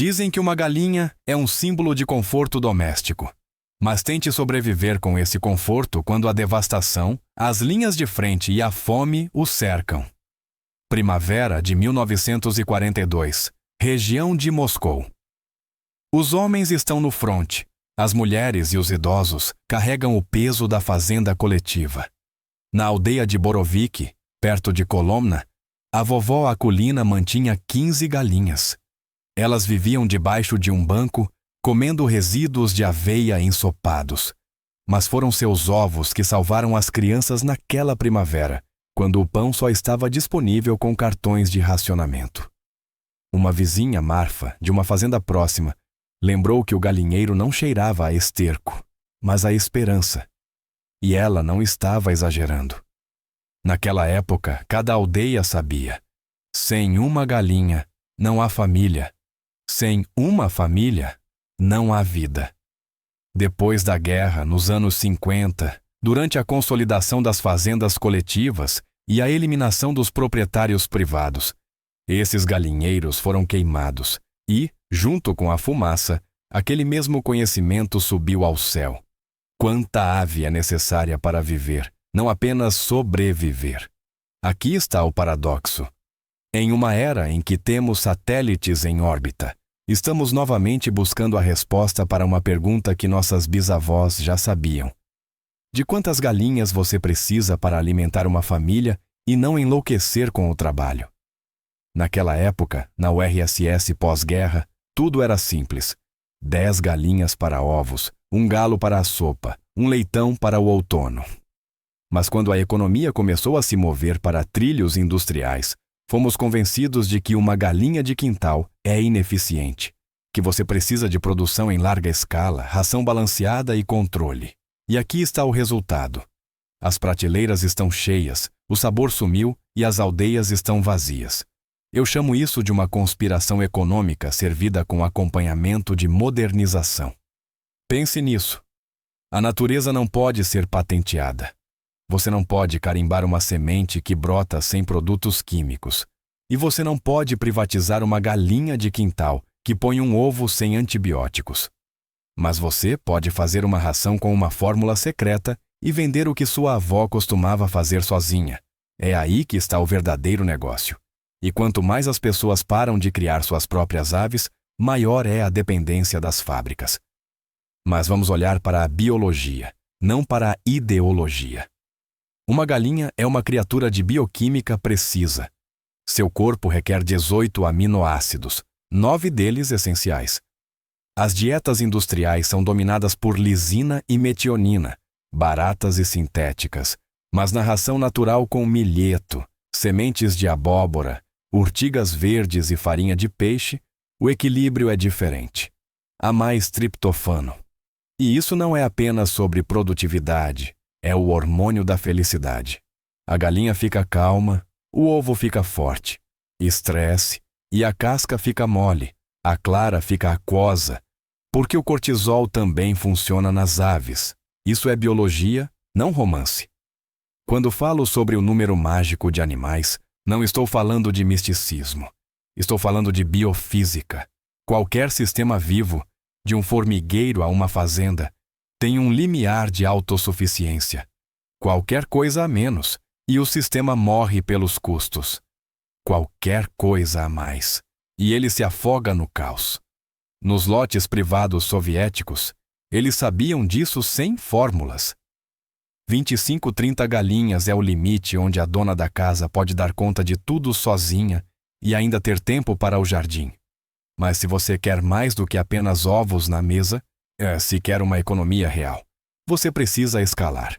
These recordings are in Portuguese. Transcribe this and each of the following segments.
Dizem que uma galinha é um símbolo de conforto doméstico. Mas tente sobreviver com esse conforto quando a devastação, as linhas de frente e a fome o cercam. Primavera de 1942, região de Moscou. Os homens estão no fronte. As mulheres e os idosos carregam o peso da fazenda coletiva. Na aldeia de Borovik, perto de Kolomna, a vovó Akulina mantinha 15 galinhas. Elas viviam debaixo de um banco, comendo resíduos de aveia ensopados. Mas foram seus ovos que salvaram as crianças naquela primavera, quando o pão só estava disponível com cartões de racionamento. Uma vizinha, Marfa, de uma fazenda próxima, lembrou que o galinheiro não cheirava a esterco, mas a esperança. E ela não estava exagerando. Naquela época, cada aldeia sabia: sem uma galinha, não há família. Sem uma família, não há vida. Depois da guerra, nos anos 50, durante a consolidação das fazendas coletivas e a eliminação dos proprietários privados, esses galinheiros foram queimados e, junto com a fumaça, aquele mesmo conhecimento subiu ao céu. Quanta ave é necessária para viver, não apenas sobreviver? Aqui está o paradoxo. Em uma era em que temos satélites em órbita, estamos novamente buscando a resposta para uma pergunta que nossas bisavós já sabiam. De quantas galinhas você precisa para alimentar uma família e não enlouquecer com o trabalho? Naquela época, na URSS pós-guerra, tudo era simples. 10 galinhas para ovos, um galo para a sopa, um leitão para o outono. Mas quando a economia começou a se mover para trilhos industriais, fomos convencidos de que uma galinha de quintal é ineficiente, que você precisa de produção em larga escala, ração balanceada e controle. E aqui está o resultado. As prateleiras estão cheias, o sabor sumiu e as aldeias estão vazias. Eu chamo isso de uma conspiração econômica servida com acompanhamento de modernização. Pense nisso. A natureza não pode ser patenteada. Você não pode carimbar uma semente que brota sem produtos químicos. E você não pode privatizar uma galinha de quintal que põe um ovo sem antibióticos. Mas você pode fazer uma ração com uma fórmula secreta e vender o que sua avó costumava fazer sozinha. É aí que está o verdadeiro negócio. E quanto mais as pessoas param de criar suas próprias aves, maior é a dependência das fábricas. Mas vamos olhar para a biologia, não para a ideologia. Uma galinha é uma criatura de bioquímica precisa. Seu corpo requer 18 aminoácidos, 9 deles essenciais. As dietas industriais são dominadas por lisina e metionina, baratas e sintéticas, mas na ração natural com milheto, sementes de abóbora, urtigas verdes e farinha de peixe, o equilíbrio é diferente. Há mais triptofano. E isso não é apenas sobre produtividade, é o hormônio da felicidade. A galinha fica calma, o ovo fica forte, estresse e a casca fica mole, a clara fica aquosa, porque o cortisol também funciona nas aves. Isso é biologia, não romance. Quando falo sobre o número mágico de animais, não estou falando de misticismo. Estou falando de biofísica. Qualquer sistema vivo, de um formigueiro a uma fazenda, tem um limiar de autossuficiência. Qualquer coisa a menos, e o sistema morre pelos custos. Qualquer coisa a mais, e ele se afoga no caos. Nos lotes privados soviéticos, eles sabiam disso sem fórmulas. 25, 30 galinhas é o limite onde a dona da casa pode dar conta de tudo sozinha e ainda ter tempo para o jardim. Mas se você quer mais do que apenas ovos na mesa, se quer uma economia real, você precisa escalar.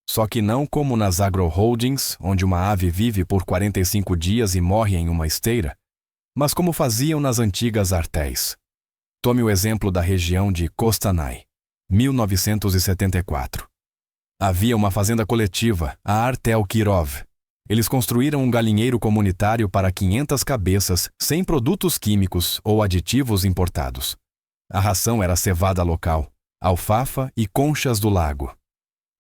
Só que não como nas agro-holdings, onde uma ave vive por 45 dias e morre em uma esteira, mas como faziam nas antigas artéis. Tome o exemplo da região de Kostanay, 1974. Havia uma fazenda coletiva, a Artel Kirov. Eles construíram um galinheiro comunitário para 500 cabeças, sem produtos químicos ou aditivos importados. A ração era cevada local, alfafa e conchas do lago.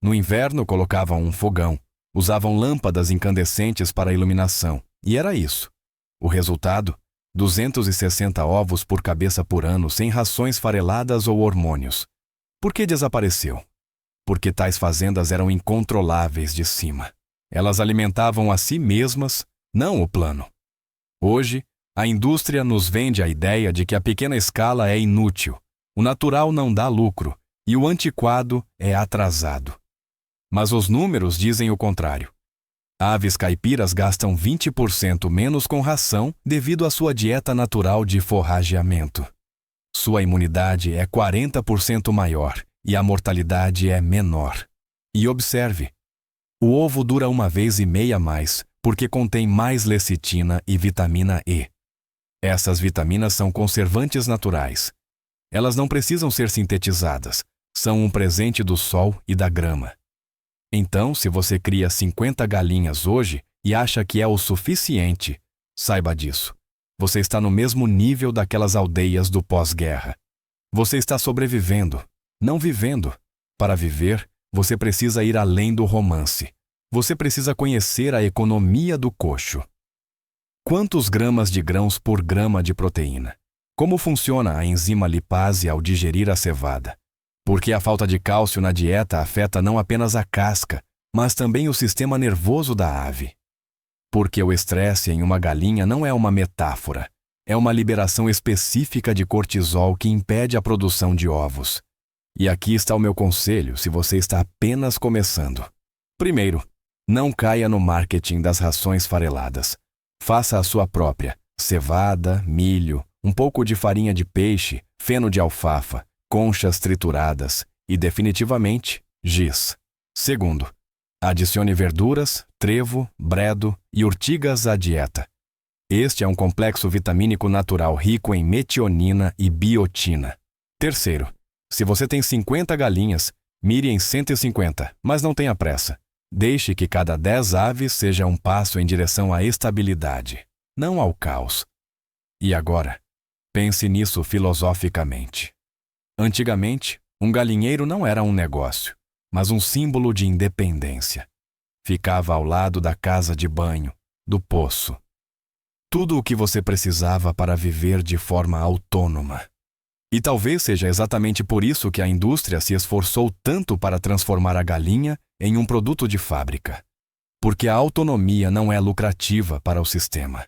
No inverno colocavam um fogão, usavam lâmpadas incandescentes para iluminação, e era isso. O resultado? 260 ovos por cabeça por ano sem rações fareladas ou hormônios. Por que desapareceu? Porque tais fazendas eram incontroláveis de cima. Elas alimentavam a si mesmas, não o plano. Hoje, a indústria nos vende a ideia de que a pequena escala é inútil, o natural não dá lucro e o antiquado é atrasado. Mas os números dizem o contrário. Aves caipiras gastam 20% menos com ração devido à sua dieta natural de forrageamento. Sua imunidade é 40% maior e a mortalidade é menor. E observe, o ovo dura 1,5 vezes mais porque contém mais lecitina e vitamina E. Essas vitaminas são conservantes naturais. Elas não precisam ser sintetizadas, são um presente do sol e da grama. Então, se você cria 50 galinhas hoje e acha que é o suficiente, saiba disso. Você está no mesmo nível daquelas aldeias do pós-guerra. Você está sobrevivendo, não vivendo. Para viver, você precisa ir além do romance. Você precisa conhecer a economia do coxo. Quantos gramas de grãos por grama de proteína? Como funciona a enzima lipase ao digerir a cevada? Porque a falta de cálcio na dieta afeta não apenas a casca, mas também o sistema nervoso da ave. Porque o estresse em uma galinha não é uma metáfora, é uma liberação específica de cortisol que impede a produção de ovos. E aqui está o meu conselho se você está apenas começando. Primeiro, não caia no marketing das rações fareladas. Faça a sua própria: cevada, milho, um pouco de farinha de peixe, feno de alfafa, conchas trituradas e, definitivamente, giz. Segundo, adicione verduras, trevo, bredo e urtigas à dieta. Este é um complexo vitamínico natural rico em metionina e biotina. Terceiro, se você tem 50 galinhas, mire em 150, mas não tenha pressa. Deixe que cada 10 aves seja um passo em direção à estabilidade, não ao caos. E agora, pense nisso filosoficamente. Antigamente, um galinheiro não era um negócio, mas um símbolo de independência. Ficava ao lado da casa de banho, do poço. Tudo o que você precisava para viver de forma autônoma. E talvez seja exatamente por isso que a indústria se esforçou tanto para transformar a galinha em um produto de fábrica. Porque a autonomia não é lucrativa para o sistema.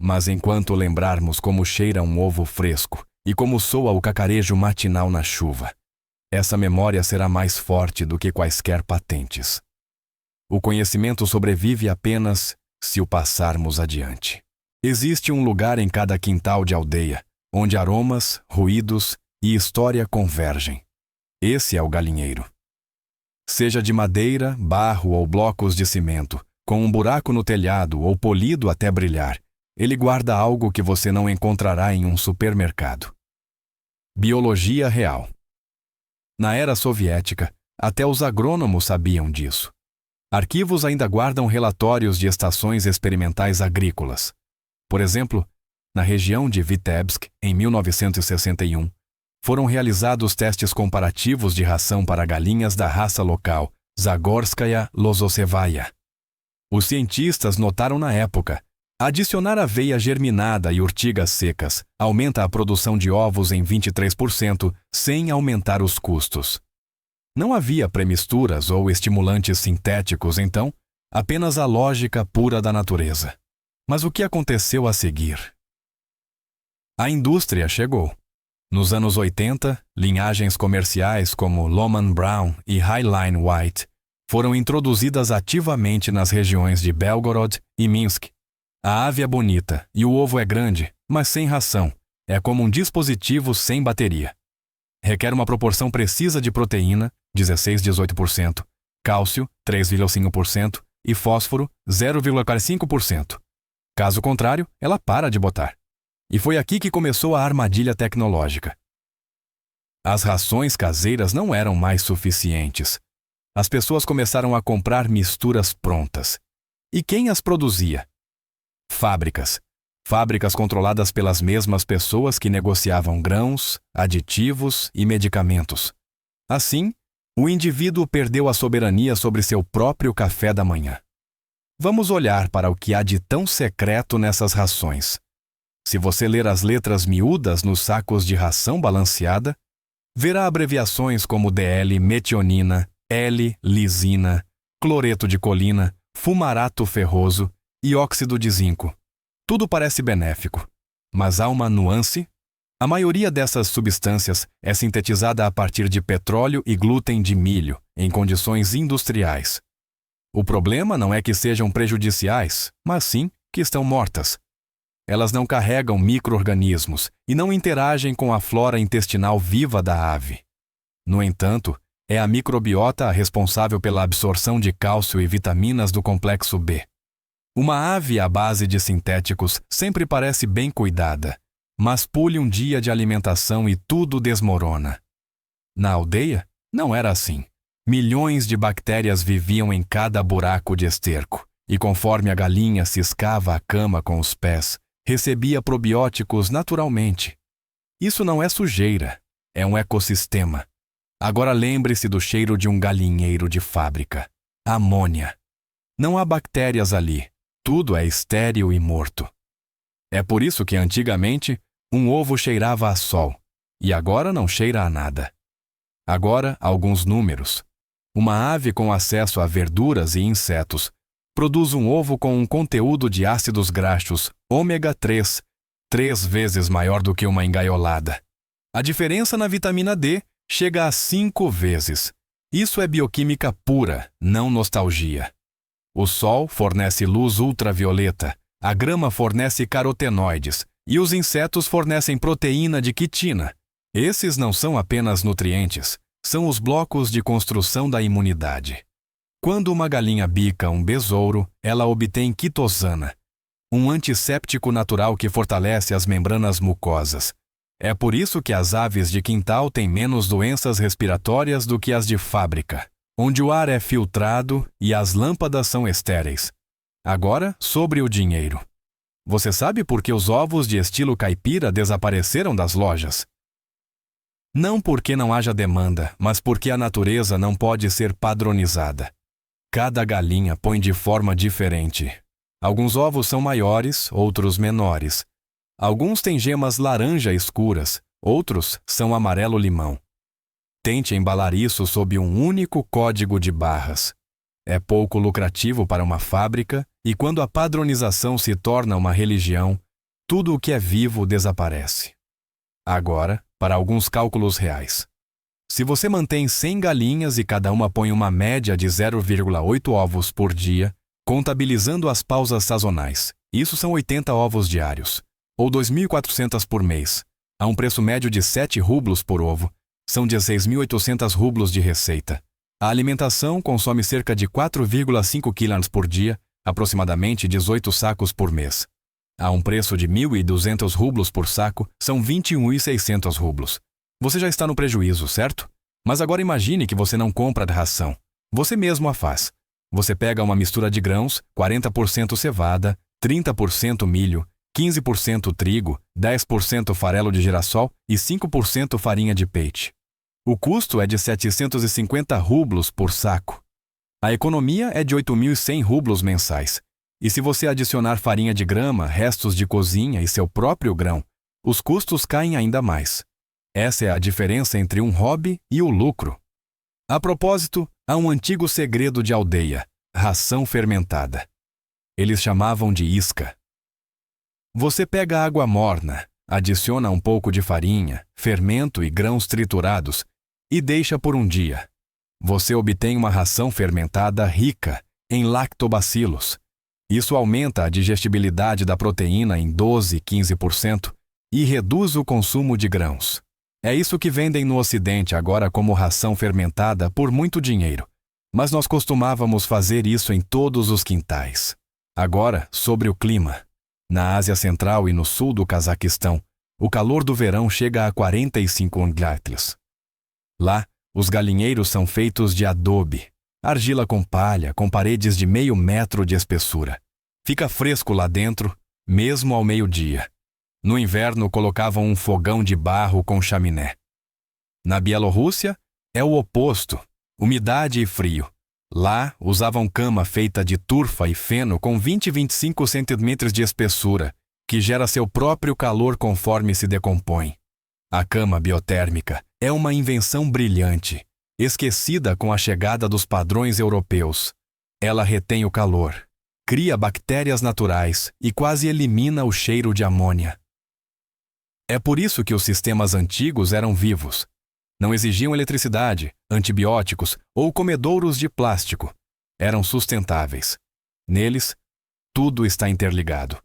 Mas enquanto lembrarmos como cheira um ovo fresco e como soa o cacarejo matinal na chuva, essa memória será mais forte do que quaisquer patentes. O conhecimento sobrevive apenas se o passarmos adiante. Existe um lugar em cada quintal de aldeia, onde aromas, ruídos e história convergem. Esse é o galinheiro. Seja de madeira, barro ou blocos de cimento, com um buraco no telhado ou polido até brilhar, ele guarda algo que você não encontrará em um supermercado. Biologia real. Na era soviética, até os agrônomos sabiam disso. Arquivos ainda guardam relatórios de estações experimentais agrícolas. Por exemplo, na região de Vitebsk, em 1961, foram realizados testes comparativos de ração para galinhas da raça local, Zagorskaya Lososevaya. Os cientistas notaram na época: adicionar aveia germinada e urtigas secas aumenta a produção de ovos em 23% sem aumentar os custos. Não havia premisturas ou estimulantes sintéticos, então, apenas a lógica pura da natureza. Mas o que aconteceu a seguir? A indústria chegou. Nos anos 80, linhagens comerciais como Lohmann Brown e Highline White foram introduzidas ativamente nas regiões de Belgorod e Minsk. A ave é bonita e o ovo é grande, mas sem ração. É como um dispositivo sem bateria. Requer uma proporção precisa de proteína, 16-18%, cálcio, 3,5% e fósforo, 0,45%. Caso contrário, ela para de botar. E foi aqui que começou a armadilha tecnológica. As rações caseiras não eram mais suficientes. As pessoas começaram a comprar misturas prontas. E quem as produzia? Fábricas. Fábricas controladas pelas mesmas pessoas que negociavam grãos, aditivos e medicamentos. Assim, o indivíduo perdeu a soberania sobre seu próprio café da manhã. Vamos olhar para o que há de tão secreto nessas rações. Se você ler as letras miúdas nos sacos de ração balanceada, verá abreviações como DL-metionina, L-lisina, cloreto de colina, fumarato ferroso e óxido de zinco. Tudo parece benéfico, mas há uma nuance. A maioria dessas substâncias é sintetizada a partir de petróleo e glúten de milho, em condições industriais. O problema não é que sejam prejudiciais, mas sim que estão mortas. Elas não carregam micro-organismos e não interagem com a flora intestinal viva da ave. No entanto, é a microbiota a responsável pela absorção de cálcio e vitaminas do complexo B. Uma ave à base de sintéticos sempre parece bem cuidada, mas pule um dia de alimentação e tudo desmorona. Na aldeia, não era assim. Milhões de bactérias viviam em cada buraco de esterco, e conforme a galinha ciscava a cama com os pés, recebia probióticos naturalmente. Isso não é sujeira, é um ecossistema. Agora lembre-se do cheiro de um galinheiro de fábrica. Amônia. Não há bactérias ali, tudo é estéril e morto. É por isso que antigamente um ovo cheirava a sol, e agora não cheira a nada. Agora, alguns números. Uma ave com acesso a verduras e insetos produz um ovo com um conteúdo de ácidos graxos ômega 3, 3 vezes maior do que uma engaiolada. A diferença na vitamina D chega a 5 vezes. Isso é bioquímica pura, não nostalgia. O sol fornece luz ultravioleta, a grama fornece carotenoides e os insetos fornecem proteína de quitina. Esses não são apenas nutrientes, são os blocos de construção da imunidade. Quando uma galinha bica um besouro, ela obtém quitosana, um antisséptico natural que fortalece as membranas mucosas. É por isso que as aves de quintal têm menos doenças respiratórias do que as de fábrica, onde o ar é filtrado e as lâmpadas são estéreis. Agora, sobre o dinheiro. Você sabe por que os ovos de estilo caipira desapareceram das lojas? Não porque não haja demanda, mas porque a natureza não pode ser padronizada. Cada galinha põe de forma diferente. Alguns ovos são maiores, outros menores. Alguns têm gemas laranja escuras, outros são amarelo-limão. Tente embalar isso sob um único código de barras. É pouco lucrativo para uma fábrica e quando a padronização se torna uma religião, tudo o que é vivo desaparece. Agora, para alguns cálculos reais. Se você mantém 100 galinhas e cada uma põe uma média de 0,8 ovos por dia, contabilizando as pausas sazonais, isso são 80 ovos diários, ou 2.400 por mês, a um preço médio de 7 rublos por ovo, são 16.800 rublos de receita. A alimentação consome cerca de 4,5 kg por dia, aproximadamente 18 sacos por mês. A um preço de 1.200 rublos por saco, são 21.600 rublos. Você já está no prejuízo, certo? Mas agora imagine que você não compra a ração. Você mesmo a faz. Você pega uma mistura de grãos, 40% cevada, 30% milho, 15% trigo, 10% farelo de girassol e 5% farinha de peixe. O custo é de 750 rublos por saco. A economia é de 8.100 rublos mensais. E se você adicionar farinha de grama, restos de cozinha e seu próprio grão, os custos caem ainda mais. Essa é a diferença entre um hobby e o lucro. A propósito, há um antigo segredo de aldeia: ração fermentada. Eles chamavam de isca. Você pega água morna, adiciona um pouco de farinha, fermento e grãos triturados e deixa por um dia. Você obtém uma ração fermentada rica em lactobacilos. Isso aumenta a digestibilidade da proteína em 12-15% e reduz o consumo de grãos. É isso que vendem no Ocidente agora como ração fermentada por muito dinheiro. Mas nós costumávamos fazer isso em todos os quintais. Agora, sobre o clima. Na Ásia Central e no sul do Cazaquistão, o calor do verão chega a 45 graus. Lá, os galinheiros são feitos de adobe, argila com palha, com paredes de meio metro de espessura. Fica fresco lá dentro, mesmo ao meio-dia. No inverno, colocavam um fogão de barro com chaminé. Na Bielorrússia, é o oposto, umidade e frio. Lá, usavam cama feita de turfa e feno com 20 e 25 centímetros de espessura, que gera seu próprio calor conforme se decompõe. A cama biotérmica é uma invenção brilhante, esquecida com a chegada dos padrões europeus. Ela retém o calor, cria bactérias naturais e quase elimina o cheiro de amônia. É por isso que os sistemas antigos eram vivos. Não exigiam eletricidade, antibióticos ou comedouros de plástico. Eram sustentáveis. Neles, tudo está interligado.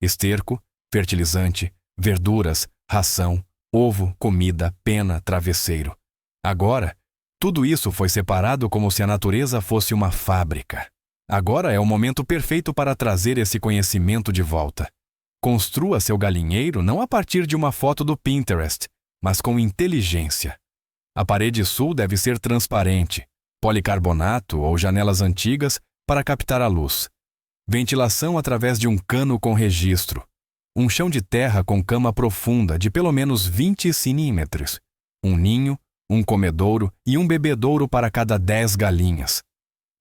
Esterco, fertilizante, verduras, ração, ovo, comida, pena, travesseiro. Agora, tudo isso foi separado como se a natureza fosse uma fábrica. Agora é o momento perfeito para trazer esse conhecimento de volta. Construa seu galinheiro não a partir de uma foto do Pinterest, mas com inteligência. A parede sul deve ser transparente, policarbonato ou janelas antigas para captar a luz. Ventilação através de um cano com registro. Um chão de terra com cama profunda de pelo menos 20 centímetros. Um ninho, um comedouro e um bebedouro para cada 10 galinhas.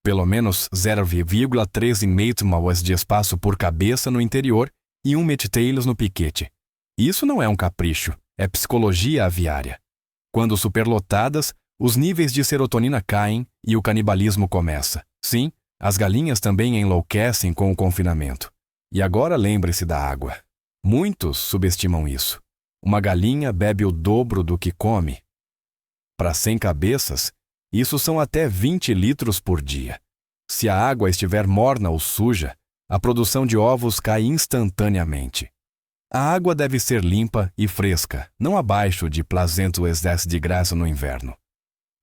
Pelo menos 0,13 metros de espaço por cabeça no interior e 1 metro no piquete. Isso não é um capricho, é psicologia aviária. Quando superlotadas, os níveis de serotonina caem e o canibalismo começa. Sim, as galinhas também enlouquecem com o confinamento. E agora lembre-se da água. Muitos subestimam isso. Uma galinha bebe o dobro do que come. Para 100 cabeças, isso são até 20 litros por dia. Se a água estiver morna ou suja, a produção de ovos cai instantaneamente. A água deve ser limpa e fresca, não abaixo de +210 de graça no inverno.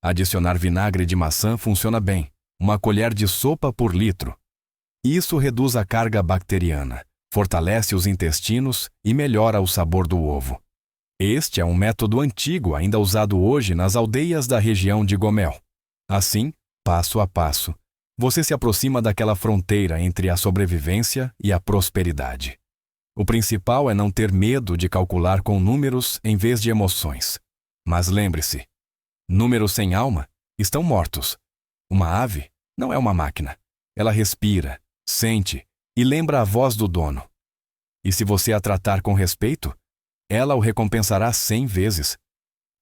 Adicionar vinagre de maçã funciona bem, 1 colher de sopa por litro. Isso reduz a carga bacteriana, fortalece os intestinos e melhora o sabor do ovo. Este é um método antigo ainda usado hoje nas aldeias da região de Gomel. Assim, passo a passo, você se aproxima daquela fronteira entre a sobrevivência e a prosperidade. O principal é não ter medo de calcular com números em vez de emoções. Mas lembre-se, números sem alma estão mortos. Uma ave não é uma máquina. Ela respira, sente e lembra a voz do dono. E se você a tratar com respeito, ela o recompensará 100 vezes.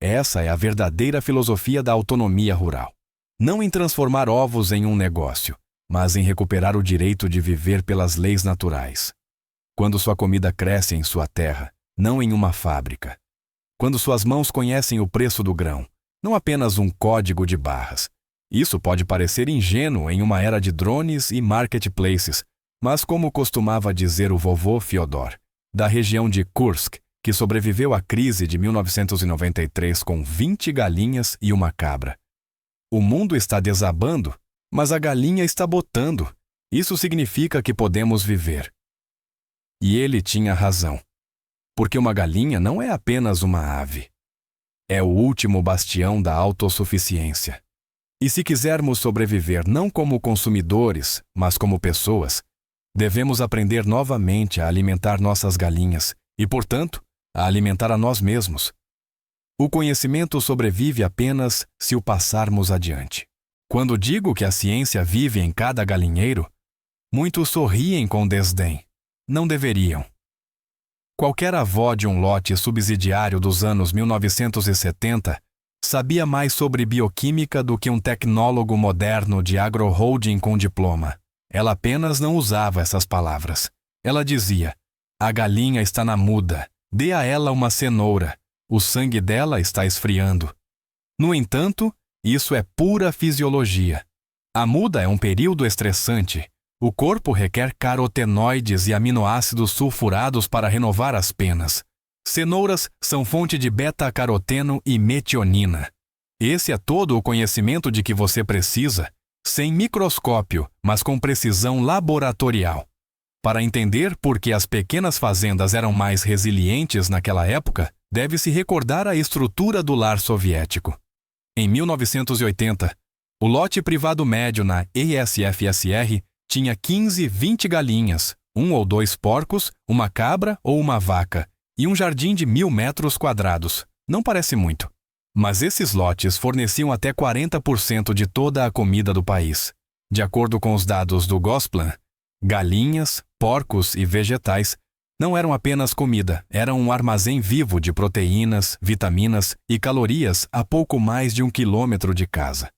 Essa é a verdadeira filosofia da autonomia rural. Não em transformar ovos em um negócio, mas em recuperar o direito de viver pelas leis naturais. Quando sua comida cresce em sua terra, não em uma fábrica. Quando suas mãos conhecem o preço do grão, não apenas um código de barras. Isso pode parecer ingênuo em uma era de drones e marketplaces, mas como costumava dizer o vovô Fyodor, da região de Kursk, que sobreviveu à crise de 1993 com 20 galinhas e uma cabra. O mundo está desabando, mas a galinha está botando. Isso significa que podemos viver. E ele tinha razão. Porque uma galinha não é apenas uma ave. É o último bastião da autossuficiência. E se quisermos sobreviver não como consumidores, mas como pessoas, devemos aprender novamente a alimentar nossas galinhas e, portanto, a alimentar a nós mesmos. O conhecimento sobrevive apenas se o passarmos adiante. Quando digo que a ciência vive em cada galinheiro, muitos sorriem com desdém. Não deveriam. Qualquer avó de um lote subsidiário dos anos 1970 sabia mais sobre bioquímica do que um tecnólogo moderno de agroholding com diploma. Ela apenas não usava essas palavras. Ela dizia: a galinha está na muda, dê a ela uma cenoura. O sangue dela está esfriando. No entanto, isso é pura fisiologia. A muda é um período estressante. O corpo requer carotenoides e aminoácidos sulfurados para renovar as penas. Cenouras são fonte de beta-caroteno e metionina. Esse é todo o conhecimento de que você precisa, sem microscópio, mas com precisão laboratorial. Para entender por que as pequenas fazendas eram mais resilientes naquela época, deve-se recordar a estrutura do lar soviético. Em 1980, o lote privado médio na ESFSR tinha 20 galinhas, 1 ou 2 porcos, uma cabra ou uma vaca, e um jardim de 1.000 metros quadrados. Não parece muito. Mas esses lotes forneciam até 40% de toda a comida do país. De acordo com os dados do Gosplan, galinhas, porcos e vegetais Não eram apenas comida, eram um armazém vivo de proteínas, vitaminas e calorias a pouco mais de 1 quilômetro de casa.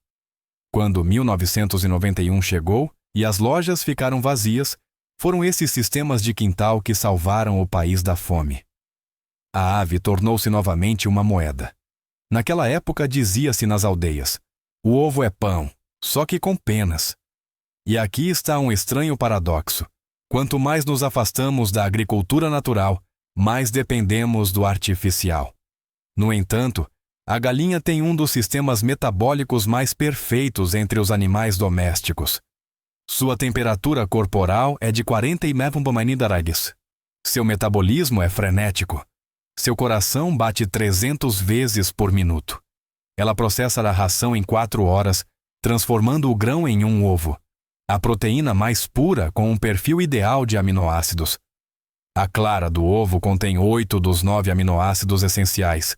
Quando 1991 chegou e as lojas ficaram vazias, foram esses sistemas de quintal que salvaram o país da fome. A ave tornou-se novamente uma moeda. Naquela época dizia-se nas aldeias: o ovo é pão, só que com penas. E aqui está um estranho paradoxo. Quanto mais nos afastamos da agricultura natural, mais dependemos do artificial. No entanto, a galinha tem um dos sistemas metabólicos mais perfeitos entre os animais domésticos. Sua temperatura corporal é de 49 daragues. Seu metabolismo é frenético. Seu coração bate 300 vezes por minuto. Ela processa a ração em 4 horas, transformando o grão em um ovo. A proteína mais pura com um perfil ideal de aminoácidos. A clara do ovo contém 8 dos 9 aminoácidos essenciais,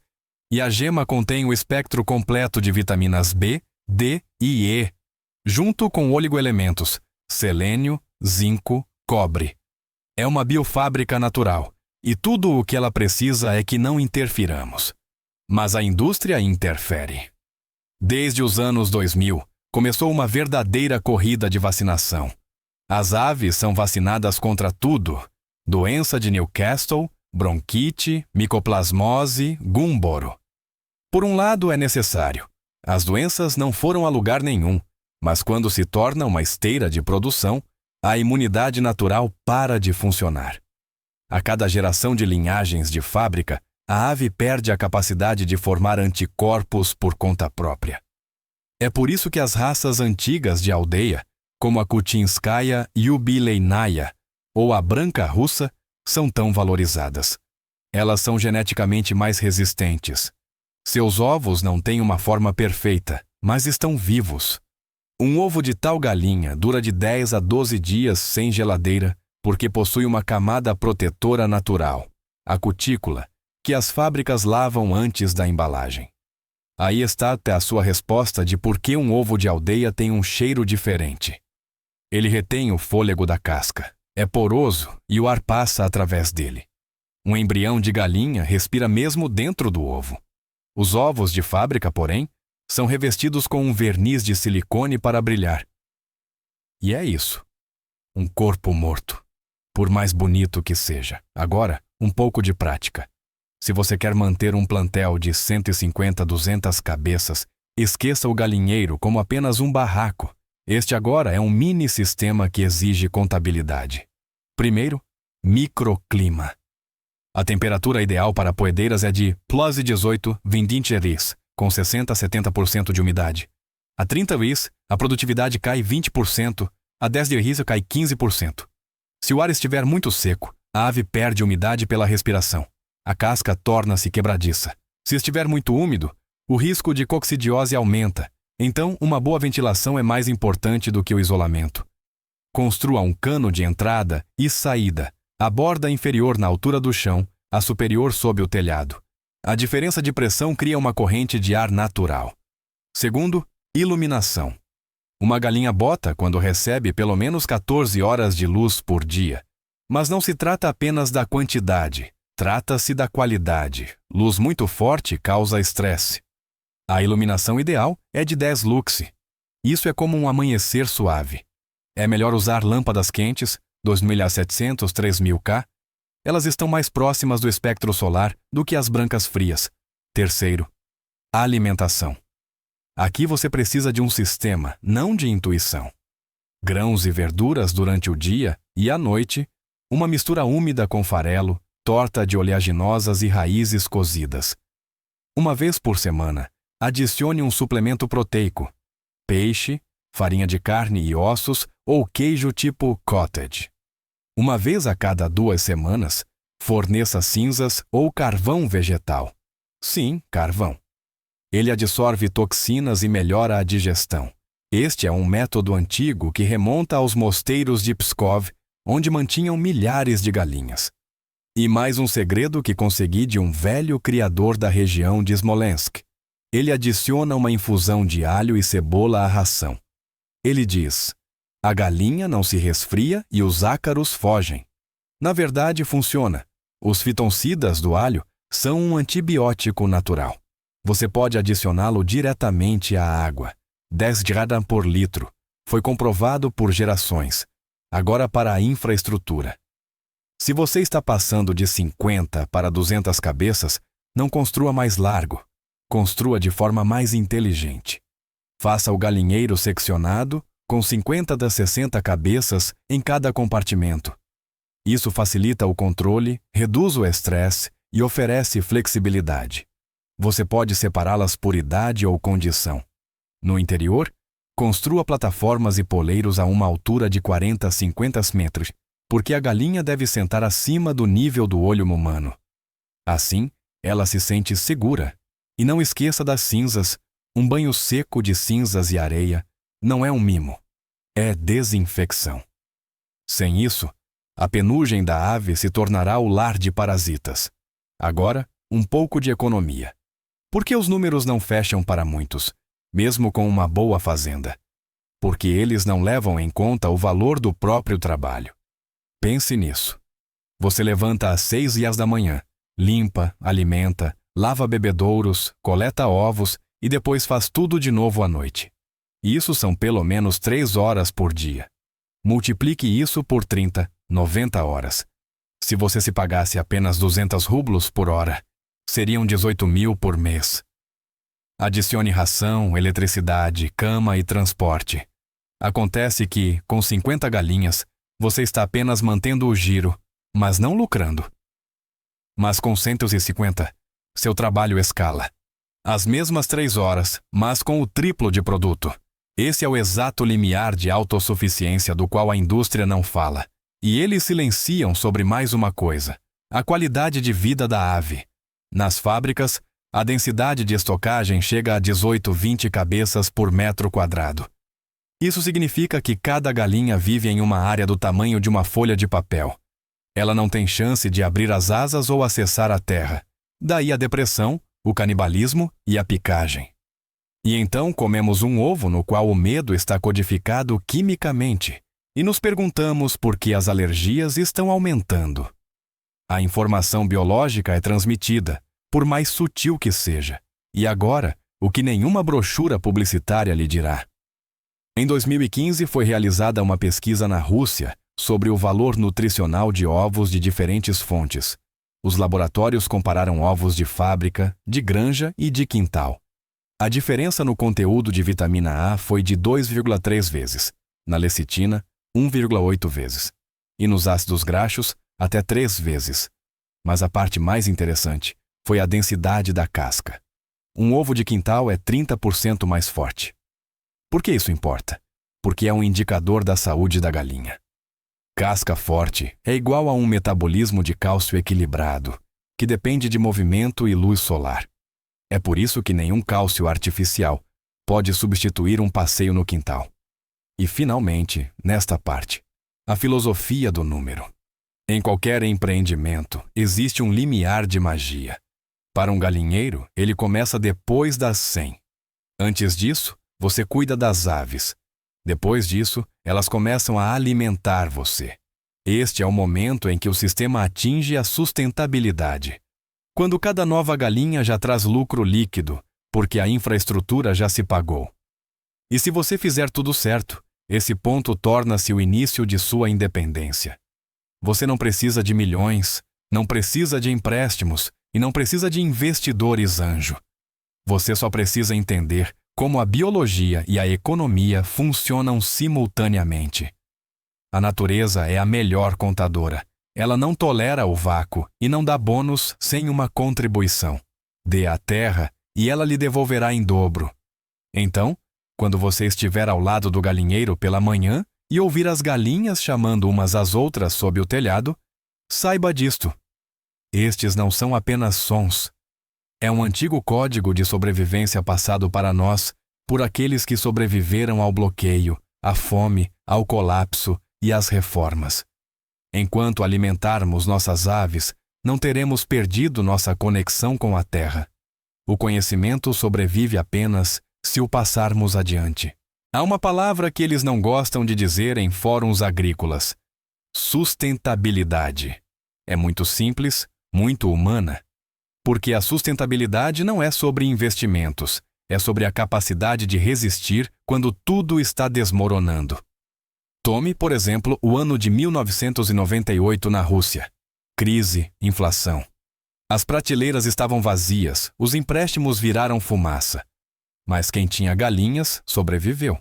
e a gema contém o espectro completo de vitaminas B, D e E, junto com oligoelementos, selênio, zinco, cobre. É uma biofábrica natural, e tudo o que ela precisa é que não interfiramos. Mas a indústria interfere. Desde os anos 2000, começou uma verdadeira corrida de vacinação. As aves são vacinadas contra tudo: doença de Newcastle, bronquite, micoplasmose, gumboro. Por um lado é necessário. As doenças não foram a lugar nenhum, mas quando se torna uma esteira de produção, a imunidade natural para de funcionar. A cada geração de linhagens de fábrica, a ave perde a capacidade de formar anticorpos por conta própria. É por isso que as raças antigas de aldeia, como a Kutinskaya Yubileinaya ou a branca russa, são tão valorizadas. Elas são geneticamente mais resistentes. Seus ovos não têm uma forma perfeita, mas estão vivos. Um ovo de tal galinha dura de 10 a 12 dias sem geladeira porque possui uma camada protetora natural, a cutícula, que as fábricas lavam antes da embalagem. Aí está até a sua resposta de por que um ovo de aldeia tem um cheiro diferente. Ele retém o fôlego da casca, é poroso e o ar passa através dele. Um embrião de galinha respira mesmo dentro do ovo. Os ovos de fábrica, porém, são revestidos com um verniz de silicone para brilhar. E é isso. Um corpo morto. Por mais bonito que seja. Agora, um pouco de prática. Se você quer manter um plantel de 150 a 200 cabeças, esqueça o galinheiro como apenas um barraco. Este agora é um mini sistema que exige contabilidade. Primeiro, microclima. A temperatura ideal para poedeiras é de +18 /20 com 60 a 70% de umidade. A 30 ris, a produtividade cai 20%, a 10 ris cai 15%. Se o ar estiver muito seco, a ave perde umidade pela respiração. A casca torna-se quebradiça. Se estiver muito úmido, o risco de coccidiose aumenta. Então, uma boa ventilação é mais importante do que o isolamento. Construa um cano de entrada e saída, a borda inferior na altura do chão, a superior sob o telhado. A diferença de pressão cria uma corrente de ar natural. Segundo, iluminação. Uma galinha bota quando recebe pelo menos 14 horas de luz por dia. Mas não se trata apenas da quantidade. Trata-se da qualidade. Luz muito forte causa estresse. A iluminação ideal é de 10 lux. Isso é como um amanhecer suave. É melhor usar lâmpadas quentes, 2700, 3000K. Elas estão mais próximas do espectro solar do que as brancas frias. Terceiro, alimentação. Aqui você precisa de um sistema, não de intuição. Grãos e verduras durante o dia e à noite, uma mistura úmida com farelo, torta de oleaginosas e raízes cozidas. Uma vez por semana, adicione um suplemento proteico, peixe, farinha de carne e ossos ou queijo tipo cottage. Uma vez a cada 2 semanas, forneça cinzas ou carvão vegetal. Sim, carvão. Ele absorve toxinas e melhora a digestão. Este é um método antigo que remonta aos mosteiros de Pskov, onde mantinham milhares de galinhas. E mais um segredo que consegui de um velho criador da região de Smolensk. Ele adiciona uma infusão de alho e cebola à ração. Ele diz: a galinha não se resfria e os ácaros fogem. Na verdade, funciona. Os fitoncidas do alho são um antibiótico natural. Você pode adicioná-lo diretamente à água. 10 gramas por litro. Foi comprovado por gerações. Agora para a infraestrutura. Se você está passando de 50 para 200 cabeças, não construa mais largo. Construa de forma mais inteligente. Faça o galinheiro seccionado com 50 das 60 cabeças em cada compartimento. Isso facilita o controle, reduz o estresse e oferece flexibilidade. Você pode separá-las por idade ou condição. No interior, construa plataformas e poleiros a uma altura de 40 a 50 metros, porque a galinha deve sentar acima do nível do olho humano. Assim, ela se sente segura. E não esqueça das cinzas. Um banho seco de cinzas e areia não é um mimo, é desinfecção. Sem isso, a penugem da ave se tornará o lar de parasitas. Agora, um pouco de economia. Por que os números não fecham para muitos, mesmo com uma boa fazenda? Porque eles não levam em conta o valor do próprio trabalho. Pense nisso. Você levanta às 6 da manhã, limpa, alimenta, lava bebedouros, coleta ovos e depois faz tudo de novo à noite. Isso são pelo menos 3 horas por dia. Multiplique isso por 30, 90 horas. Se você se pagasse apenas 200 rublos por hora, seriam 18.000 por mês. Adicione ração, eletricidade, cama e transporte. Acontece que, com 50 galinhas, você está apenas mantendo o giro, mas não lucrando. Mas com 150, seu trabalho escala. As mesmas 3 horas, mas com o triplo de produto. Esse é o exato limiar de autossuficiência do qual a indústria não fala. E eles silenciam sobre mais uma coisa: a qualidade de vida da ave. Nas fábricas, a densidade de estocagem chega a 18, 20 cabeças por metro quadrado. Isso significa que cada galinha vive em uma área do tamanho de uma folha de papel. Ela não tem chance de abrir as asas ou acessar a terra. Daí a depressão, o canibalismo e a picagem. E então comemos um ovo no qual o medo está codificado quimicamente e nos perguntamos por que as alergias estão aumentando. A informação biológica é transmitida, por mais sutil que seja, e agora, o que nenhuma brochura publicitária lhe dirá. Em 2015 foi realizada uma pesquisa na Rússia sobre o valor nutricional de ovos de diferentes fontes. Os laboratórios compararam ovos de fábrica, de granja e de quintal. A diferença no conteúdo de vitamina A foi de 2,3 vezes, na lecitina, 1,8 vezes, e nos ácidos graxos, até 3 vezes. Mas a parte mais interessante foi a densidade da casca. Um ovo de quintal é 30% mais forte. Por que isso importa? Porque é um indicador da saúde da galinha. Casca forte é igual a um metabolismo de cálcio equilibrado, que depende de movimento e luz solar. É por isso que nenhum cálcio artificial pode substituir um passeio no quintal. E, finalmente, nesta parte, a filosofia do número. Em qualquer empreendimento, existe um limiar de magia. Para um galinheiro, ele começa depois das 100. Antes disso, você cuida das aves. Depois disso, elas começam a alimentar você. Este é o momento em que o sistema atinge a sustentabilidade. Quando cada nova galinha já traz lucro líquido, porque a infraestrutura já se pagou. E se você fizer tudo certo, esse ponto torna-se o início de sua independência. Você não precisa de milhões, não precisa de empréstimos e não precisa de investidores anjo. Você só precisa entender como a biologia e a economia funcionam simultaneamente. A natureza é a melhor contadora. Ela não tolera o vácuo e não dá bônus sem uma contribuição. Dê à terra e ela lhe devolverá em dobro. Então, quando você estiver ao lado do galinheiro pela manhã e ouvir as galinhas chamando umas às outras sob o telhado, saiba disto. Estes não são apenas sons. É um antigo código de sobrevivência passado para nós por aqueles que sobreviveram ao bloqueio, à fome, ao colapso e às reformas. Enquanto alimentarmos nossas aves, não teremos perdido nossa conexão com a terra. O conhecimento sobrevive apenas se o passarmos adiante. Há uma palavra que eles não gostam de dizer em fóruns agrícolas: Sustentabilidade. É muito simples, muito humana. Porque a sustentabilidade não é sobre investimentos, é sobre a capacidade de resistir quando tudo está desmoronando. Tome, por exemplo, o ano de 1998 na Rússia. Crise, inflação. As prateleiras estavam vazias, os empréstimos viraram fumaça. Mas quem tinha galinhas sobreviveu.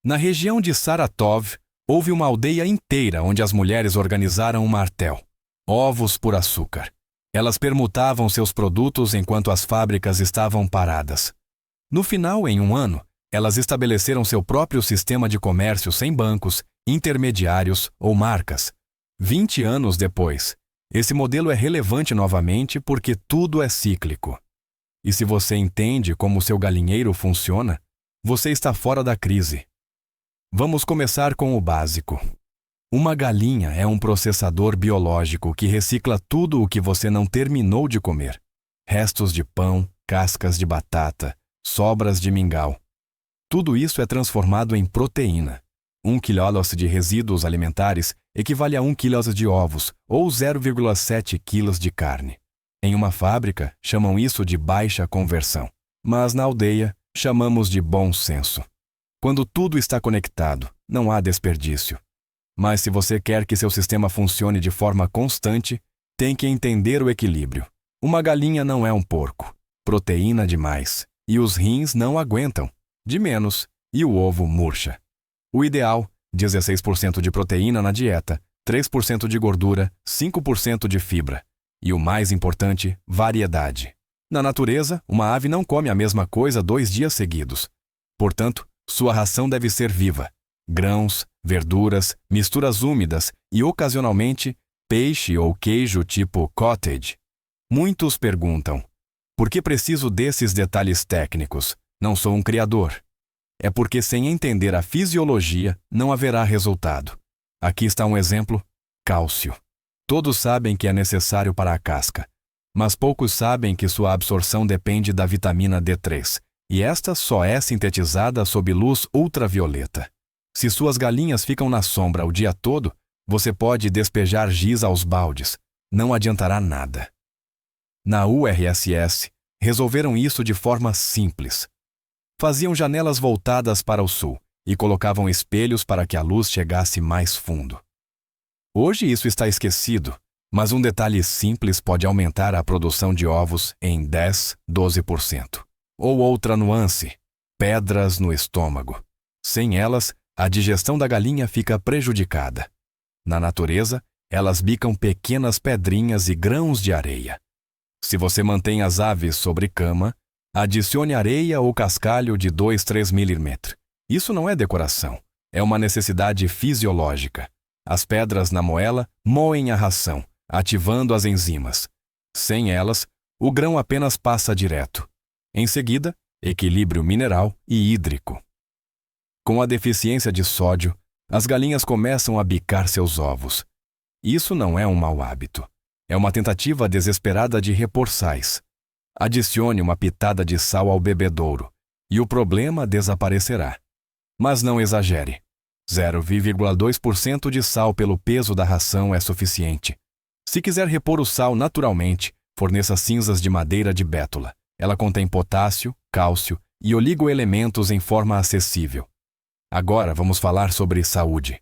Na região de Saratov, houve uma aldeia inteira onde as mulheres organizaram uma artel. Ovos por açúcar. Elas permutavam seus produtos enquanto as fábricas estavam paradas. No final, em um ano, elas estabeleceram seu próprio sistema de comércio sem bancos, intermediários ou marcas. 20 anos depois, esse modelo é relevante novamente porque tudo é cíclico. E se você entende como seu galinheiro funciona, você está fora da crise. Vamos começar com o básico. Uma galinha é um processador biológico que recicla tudo o que você não terminou de comer. Restos de pão, cascas de batata, sobras de mingau. Tudo isso é transformado em proteína. 1 kg de resíduos alimentares equivale a 1 kg de ovos ou 0,7 kg de carne. Em uma fábrica, chamam isso de baixa conversão. Mas na aldeia, chamamos de bom senso. Quando tudo está conectado, não há desperdício. Mas se você quer que seu sistema funcione de forma constante, tem que entender o equilíbrio. Uma galinha não é um porco. Proteína demais. E os rins não aguentam. De menos. E o ovo murcha. O ideal, 16% de proteína na dieta, 3% de gordura, 5% de fibra. E o mais importante, variedade. Na natureza, uma ave não come a mesma coisa 2 dias seguidos. Portanto, sua ração deve ser viva. Grãos, verduras, misturas úmidas e, ocasionalmente, peixe ou queijo tipo cottage. Muitos perguntam, por que preciso desses detalhes técnicos? Não sou um criador. É porque sem entender a fisiologia, não haverá resultado. Aqui está um exemplo: cálcio. Todos sabem que é necessário para a casca, mas poucos sabem que sua absorção depende da vitamina D3, e esta só é sintetizada sob luz ultravioleta. Se suas galinhas ficam na sombra o dia todo, você pode despejar giz aos baldes. Não adiantará nada. Na URSS, resolveram isso de forma simples. Faziam janelas voltadas para o sul e colocavam espelhos para que a luz chegasse mais fundo. Hoje isso está esquecido, mas um detalhe simples pode aumentar a produção de ovos em 10, 12%. Ou outra nuance: pedras no estômago. Sem elas, a digestão da galinha fica prejudicada. Na natureza, elas bicam pequenas pedrinhas e grãos de areia. Se você mantém as aves sobre cama, adicione areia ou cascalho de 2-3 mm. Isso não é decoração, é uma necessidade fisiológica. As pedras na moela moem a ração, ativando as enzimas. Sem elas, o grão apenas passa direto. Em seguida, equilíbrio mineral e hídrico. Com a deficiência de sódio, as galinhas começam a bicar seus ovos. Isso não é um mau hábito. É uma tentativa desesperada de repor sais. Adicione uma pitada de sal ao bebedouro e o problema desaparecerá. Mas não exagere. 0,2% de sal pelo peso da ração é suficiente. Se quiser repor o sal naturalmente, forneça cinzas de madeira de bétula. Ela contém potássio, cálcio e oligoelementos em forma acessível. Agora vamos falar sobre saúde.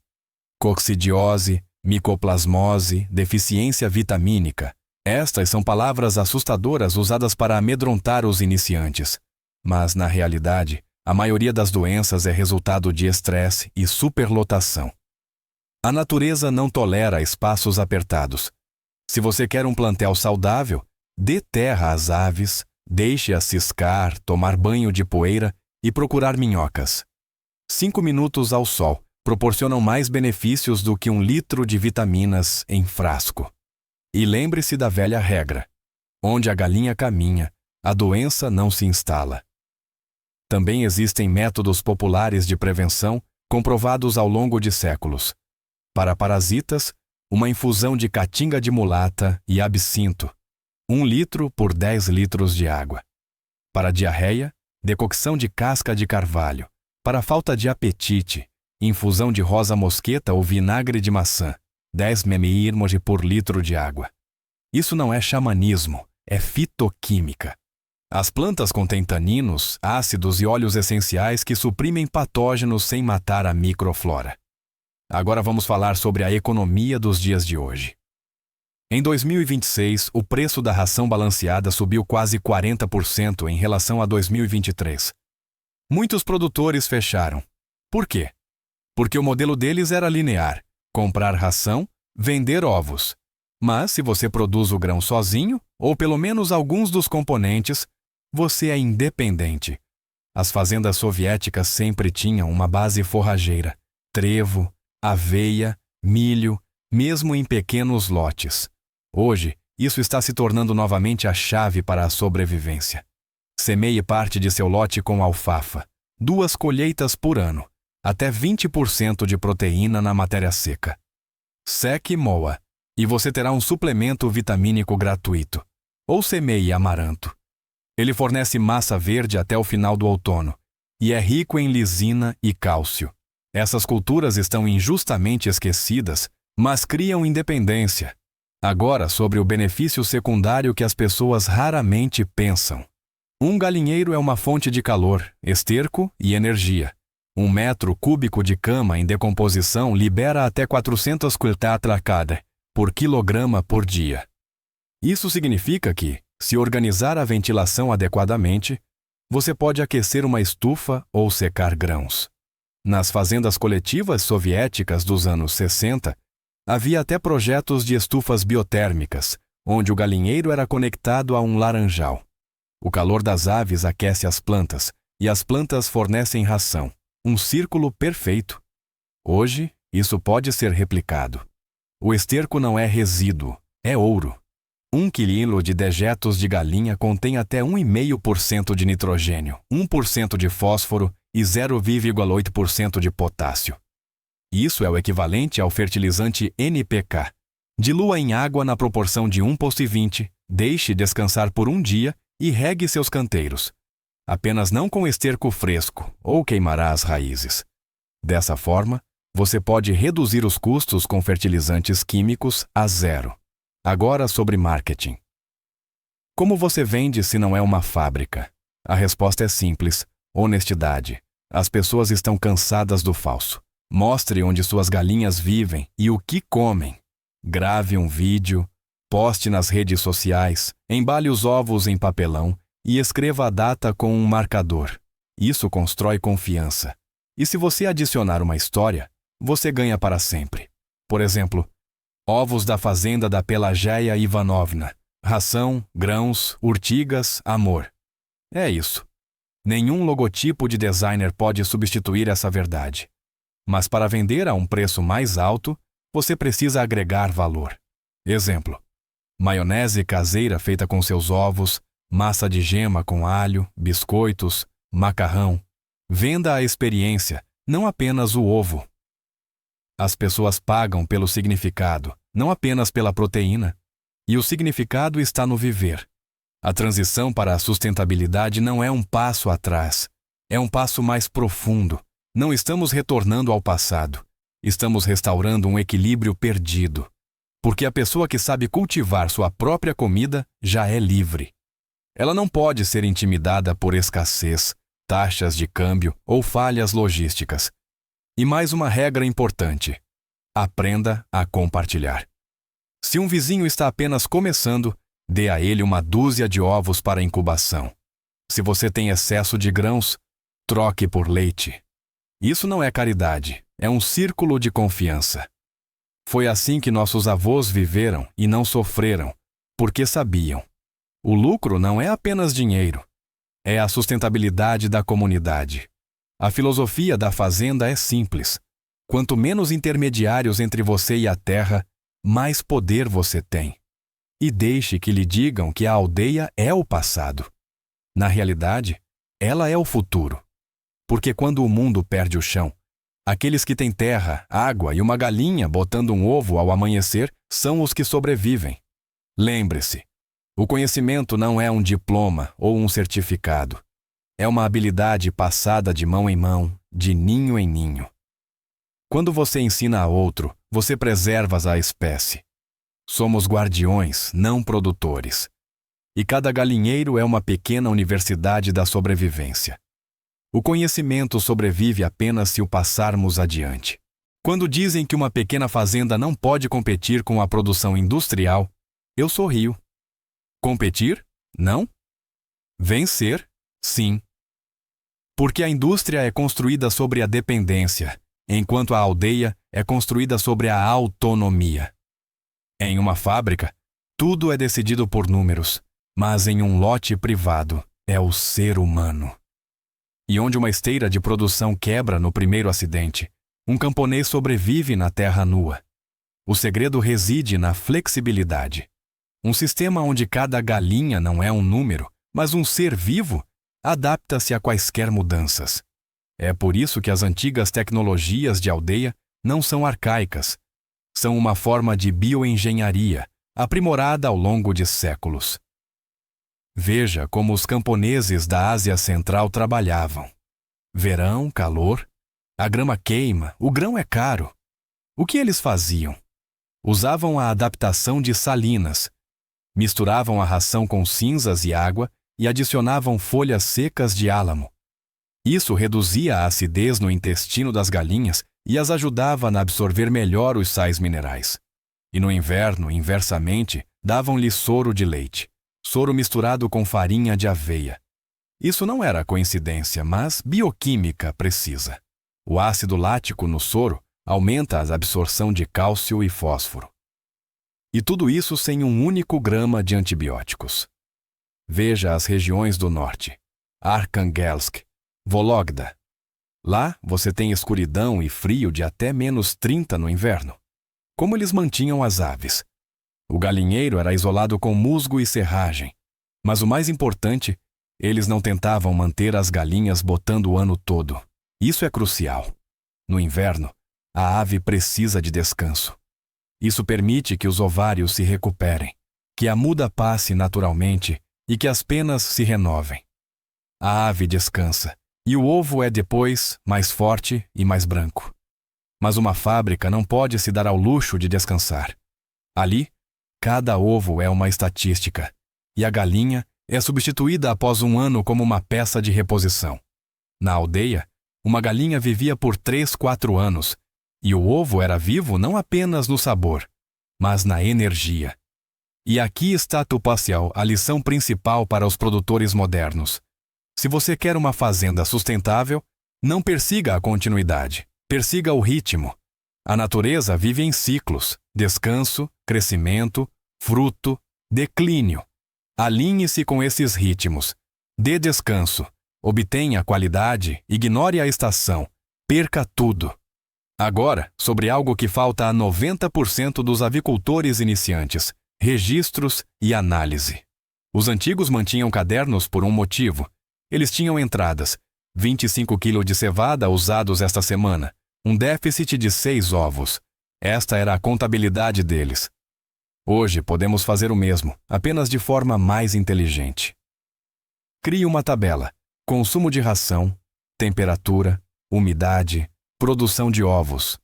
Coccidiose, micoplasmose, deficiência vitamínica. Estas são palavras assustadoras usadas para amedrontar os iniciantes. Mas, na realidade, a maioria das doenças é resultado de estresse e superlotação. A natureza não tolera espaços apertados. Se você quer um plantel saudável, dê terra às aves, deixe-as ciscar, tomar banho de poeira e procurar minhocas. 5 minutos ao sol proporcionam mais benefícios do que 1 litro de vitaminas em frasco. E lembre-se da velha regra: onde a galinha caminha, a doença não se instala. Também existem métodos populares de prevenção comprovados ao longo de séculos. Para parasitas, uma infusão de caatinga de mulata e absinto, 1 litro por 10 litros de água. Para diarreia, decocção de casca de carvalho. Para falta de apetite, infusão de rosa mosqueta ou vinagre de maçã. 10 ml por litro de água. Isso não é xamanismo, é fitoquímica. As plantas contêm taninos, ácidos e óleos essenciais que suprimem patógenos sem matar a microflora. Agora vamos falar sobre a economia dos dias de hoje. Em 2026, o preço da ração balanceada subiu quase 40% em relação a 2023. Muitos produtores fecharam. Por quê? Porque o modelo deles era linear: comprar ração, vender ovos. Mas se você produz o grão sozinho, ou pelo menos alguns dos componentes, você é independente. As fazendas soviéticas sempre tinham uma base forrageira: trevo, aveia, milho, mesmo em pequenos lotes. Hoje, isso está se tornando novamente a chave para a sobrevivência. Semeie parte de seu lote com alfafa, 2 colheitas por ano, até 20% de proteína na matéria seca. Seque e moa, e você terá um suplemento vitamínico gratuito. Ou semeie amaranto. Ele fornece massa verde até o final do outono, e é rico em lisina e cálcio. Essas culturas estão injustamente esquecidas, mas criam independência. Agora, sobre o benefício secundário que as pessoas raramente pensam. Um galinheiro é uma fonte de calor, esterco e energia. 1 metro cúbico de cama em decomposição libera até 400 kWh por quilograma por dia. Isso significa que, se organizar a ventilação adequadamente, você pode aquecer uma estufa ou secar grãos. Nas fazendas coletivas soviéticas dos anos 60, havia até projetos de estufas biotérmicas, onde o galinheiro era conectado a um laranjal. O calor das aves aquece as plantas, e as plantas fornecem ração. Um círculo perfeito. Hoje, isso pode ser replicado. O esterco não é resíduo, é ouro. 1 quilo de dejetos de galinha contém até 1,5% de nitrogênio, 1% de fósforo e 0,8% de potássio. Isso é o equivalente ao fertilizante NPK. Dilua em água na proporção de 1:20, deixe descansar por 1 dia e regue seus canteiros. Apenas não com esterco fresco, ou queimará as raízes. Dessa forma, você pode reduzir os custos com fertilizantes químicos a 0. Agora sobre marketing. Como você vende se não é uma fábrica? A resposta é simples: honestidade. As pessoas estão cansadas do falso. Mostre onde suas galinhas vivem e o que comem. Grave um vídeo, poste nas redes sociais, embale os ovos em papelão e escreva a data com um marcador. Isso constrói confiança. E se você adicionar uma história, você ganha para sempre. Por exemplo, ovos da fazenda da Pelageia Ivanovna. Ração, grãos, urtigas, amor. É isso. Nenhum logotipo de designer pode substituir essa verdade. Mas para vender a um preço mais alto, você precisa agregar valor. Exemplo: maionese caseira feita com seus ovos, massa de gema com alho, biscoitos, macarrão. Venda a experiência, não apenas o ovo. As pessoas pagam pelo significado, não apenas pela proteína. E o significado está no viver. A transição para a sustentabilidade não é um passo atrás, é um passo mais profundo. Não estamos retornando ao passado, estamos restaurando um equilíbrio perdido. Porque a pessoa que sabe cultivar sua própria comida já é livre. Ela não pode ser intimidada por escassez, taxas de câmbio ou falhas logísticas. E mais uma regra importante: aprenda a compartilhar. Se um vizinho está apenas começando, dê a ele 1 dúzia de ovos para incubação. Se você tem excesso de grãos, troque por leite. Isso não é caridade, é um círculo de confiança. Foi assim que nossos avós viveram e não sofreram, porque sabiam. O lucro não é apenas dinheiro, é a sustentabilidade da comunidade. A filosofia da fazenda é simples. Quanto menos intermediários entre você e a terra, mais poder você tem. E deixe que lhe digam que a aldeia é o passado. Na realidade, ela é o futuro. Porque quando o mundo perde o chão, aqueles que têm terra, água e uma galinha botando um ovo ao amanhecer são os que sobrevivem. Lembre-se, o conhecimento não é um diploma ou um certificado. É uma habilidade passada de mão em mão, de ninho em ninho. Quando você ensina a outro, você preservas a espécie. Somos guardiões, não produtores. E cada galinheiro é uma pequena universidade da sobrevivência. O conhecimento sobrevive apenas se o passarmos adiante. Quando dizem que uma pequena fazenda não pode competir com a produção industrial, eu sorrio. Competir? Não. Vencer? Sim. Porque a indústria é construída sobre a dependência, enquanto a aldeia é construída sobre a autonomia. Em uma fábrica, tudo é decidido por números, mas em um lote privado é o ser humano. E onde uma esteira de produção quebra no primeiro acidente, um camponês sobrevive na terra nua. O segredo reside na flexibilidade. Um sistema onde cada galinha não é um número, mas um ser vivo, adapta-se a quaisquer mudanças. É por isso que as antigas tecnologias de aldeia não são arcaicas. São uma forma de bioengenharia, aprimorada ao longo de séculos. Veja como os camponeses da Ásia Central trabalhavam. Verão, calor, a grama queima, o grão é caro. O que eles faziam? Usavam a adaptação de salinas. Misturavam a ração com cinzas e água e adicionavam folhas secas de álamo. Isso reduzia a acidez no intestino das galinhas e as ajudava a absorver melhor os sais minerais. E no inverno, inversamente, davam-lhe soro de leite, soro misturado com farinha de aveia. Isso não era coincidência, mas bioquímica precisa. O ácido lático no soro aumenta a absorção de cálcio e fósforo. E tudo isso sem um único grama de antibióticos. Veja as regiões do norte. Arkhangelsk, Vologda. Lá você tem escuridão e frio de até -30 no inverno. Como eles mantinham as aves? O galinheiro era isolado com musgo e serragem. Mas o mais importante, eles não tentavam manter as galinhas botando o ano todo. Isso é crucial. No inverno, a ave precisa de descanso. Isso permite que os ovários se recuperem, que a muda passe naturalmente e que as penas se renovem. A ave descansa, e o ovo é depois mais forte e mais branco. Mas uma fábrica não pode se dar ao luxo de descansar. Ali, cada ovo é uma estatística, e a galinha é substituída após um ano como uma peça de reposição. Na aldeia, uma galinha vivia por 3-4 anos, e o ovo era vivo não apenas no sabor, mas na energia. E aqui está, Tupacial, a lição principal para os produtores modernos. Se você quer uma fazenda sustentável, não persiga a continuidade, persiga o ritmo. A natureza vive em ciclos: descanso, crescimento, fruto, declínio. Alinhe-se com esses ritmos. Dê descanso. Obtenha qualidade, ignore a estação. Perca tudo. Agora, sobre algo que falta a 90% dos avicultores iniciantes: registros e análise. Os antigos mantinham cadernos por um motivo. Eles tinham entradas: 25 kg de cevada usados esta semana, um déficit de 6 ovos. Esta era a contabilidade deles. Hoje podemos fazer o mesmo, apenas de forma mais inteligente. Crie uma tabela: consumo de ração, temperatura, umidade, produção de ovos.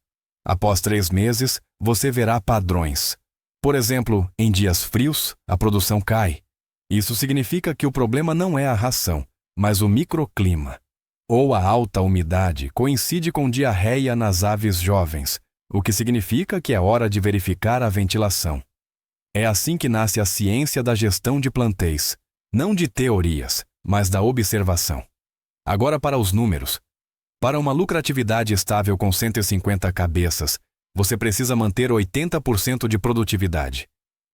Após 3 meses, você verá padrões. Por exemplo, em dias frios, a produção cai. Isso significa que o problema não é a ração, mas o microclima. Ou a alta umidade coincide com diarreia nas aves jovens, o que significa que é hora de verificar a ventilação. É assim que nasce a ciência da gestão de plantéis, não de teorias, mas da observação. Agora para os números. Para uma lucratividade estável com 150 cabeças, você precisa manter 80% de produtividade.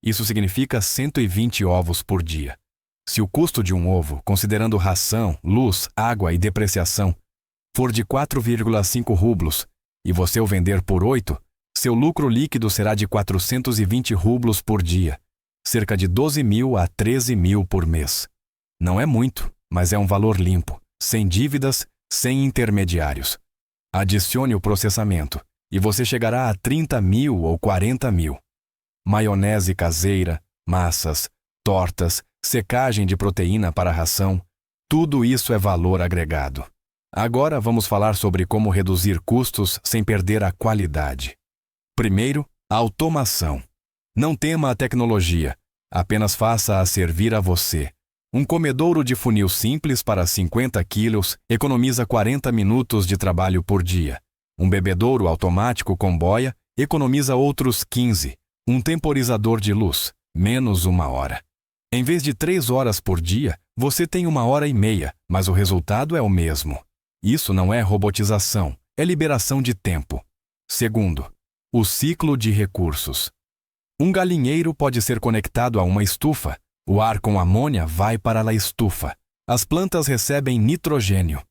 Isso significa 120 ovos por dia. Se o custo de um ovo, considerando ração, luz, água e depreciação, for de 4,5 rublos, e você o vender por 8, seu lucro líquido será de 420 rublos por dia, cerca de 12.000 a 13.000 por mês. Não é muito, mas é um valor limpo, sem dívidas, sem intermediários. Adicione o processamento, e você chegará a 30.000 ou 40.000. Maionese caseira, massas, tortas, secagem de proteína para a ração, tudo isso é valor agregado. Agora vamos falar sobre como reduzir custos sem perder a qualidade. Primeiro, a automação. Não tema a tecnologia, apenas faça-a servir a você. Um comedouro de funil simples para 50 quilos economiza 40 minutos de trabalho por dia. Um bebedouro automático com boia economiza outros 15. Um temporizador de luz, menos 1 hora. Em vez de 3 horas por dia, você tem 1h30, mas o resultado é o mesmo. Isso não é robotização, é liberação de tempo. Segundo, o ciclo de recursos. Um galinheiro pode ser conectado a uma estufa. O ar com amônia vai para a estufa. As plantas recebem nitrogênio.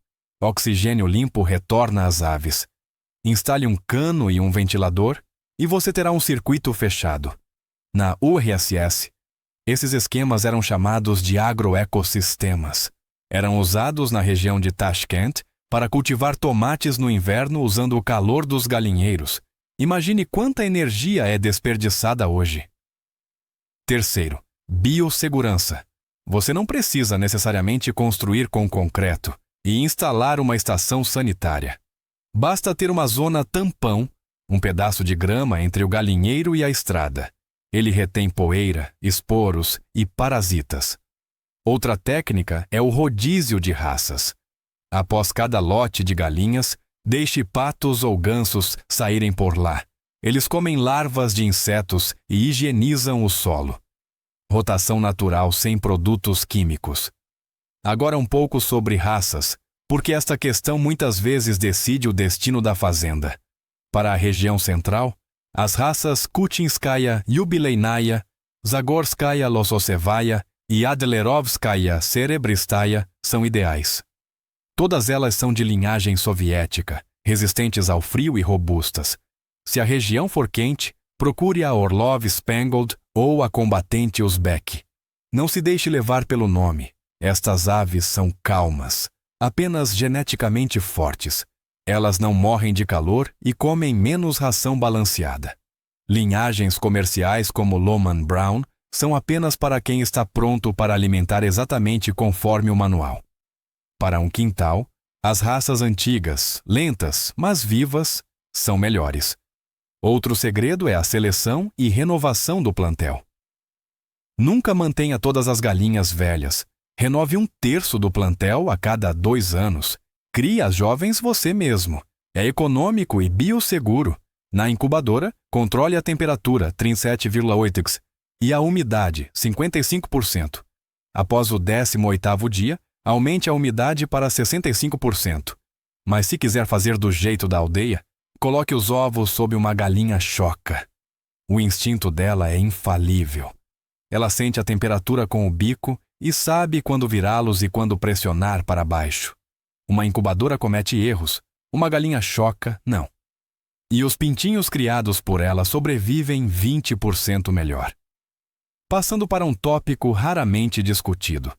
Oxigênio limpo retorna às aves. Instale um cano e um ventilador e você terá um circuito fechado. Na URSS, esses esquemas eram chamados de agroecossistemas. Eram usados na região de Tashkent para cultivar tomates no inverno usando o calor dos galinheiros. Imagine quanta energia é desperdiçada hoje. Terceiro, biossegurança. Você não precisa necessariamente construir com concreto e instalar uma estação sanitária. Basta ter uma zona tampão, um pedaço de grama entre o galinheiro e a estrada. Ele retém poeira, esporos e parasitas. Outra técnica é o rodízio de raças. Após cada lote de galinhas, deixe patos ou gansos saírem por lá. Eles comem larvas de insetos e higienizam o solo. Rotação natural sem produtos químicos. Agora um pouco sobre raças, porque esta questão muitas vezes decide o destino da fazenda. Para a região central, as raças Kuchinskaya Yubileinaya, Zagorskaya Lososevaya e Adlerovskaya Serebristaya são ideais. Todas elas são de linhagem soviética, resistentes ao frio e robustas. Se a região for quente, procure a Orlov Spangled ou a combatente Uzbek. Não se deixe levar pelo nome. Estas aves são calmas, apenas geneticamente fortes. Elas não morrem de calor e comem menos ração balanceada. Linhagens comerciais como Lohmann Brown são apenas para quem está pronto para alimentar exatamente conforme o manual. Para um quintal, as raças antigas, lentas, mas vivas, são melhores. Outro segredo é a seleção e renovação do plantel. Nunca mantenha todas as galinhas velhas. Renove 1/3 do plantel a cada 2 anos. Crie as jovens você mesmo. É econômico e biosseguro. Na incubadora, controle a temperatura 37,8 x e a umidade 55%. Após o 18º dia, aumente a umidade para 65%. Mas se quiser fazer do jeito da aldeia, coloque os ovos sob uma galinha choca. O instinto dela é infalível. Ela sente a temperatura com o bico e sabe quando virá-los e quando pressionar para baixo. Uma incubadora comete erros, uma galinha choca, não. E os pintinhos criados por ela sobrevivem 20% melhor. Passando para um tópico raramente discutido: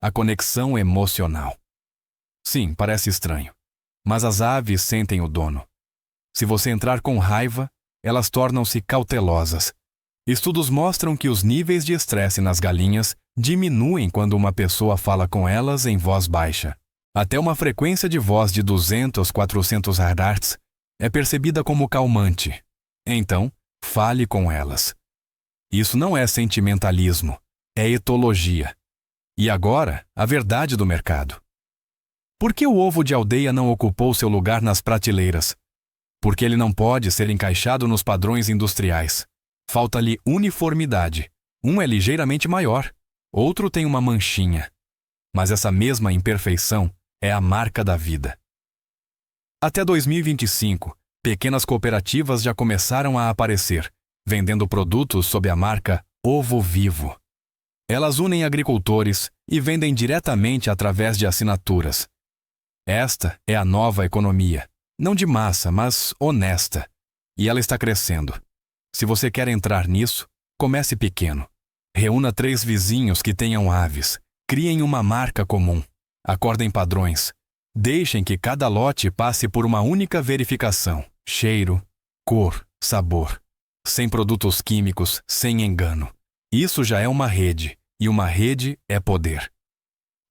a conexão emocional. Sim, parece estranho, mas as aves sentem o dono. Se você entrar com raiva, elas tornam-se cautelosas. Estudos mostram que os níveis de estresse nas galinhas diminuem quando uma pessoa fala com elas em voz baixa. Até uma frequência de voz de 200-400 Hz é percebida como calmante. Então, fale com elas. Isso não é sentimentalismo, é etologia. E agora, a verdade do mercado. Por que o ovo de aldeia não ocupou seu lugar nas prateleiras? Porque ele não pode ser encaixado nos padrões industriais. Falta-lhe uniformidade. Um é ligeiramente maior, outro tem uma manchinha. Mas essa mesma imperfeição é a marca da vida. Até 2025, pequenas cooperativas já começaram a aparecer, vendendo produtos sob a marca Ovo Vivo. Elas unem agricultores e vendem diretamente através de assinaturas. Esta é a nova economia, não de massa, mas honesta. E ela está crescendo. Se você quer entrar nisso, comece pequeno. Reúna 3 vizinhos que tenham aves. Criem uma marca comum. Acordem padrões. Deixem que cada lote passe por uma única verificação. Cheiro, cor, sabor. Sem produtos químicos, sem engano. Isso já é uma rede, e uma rede é poder.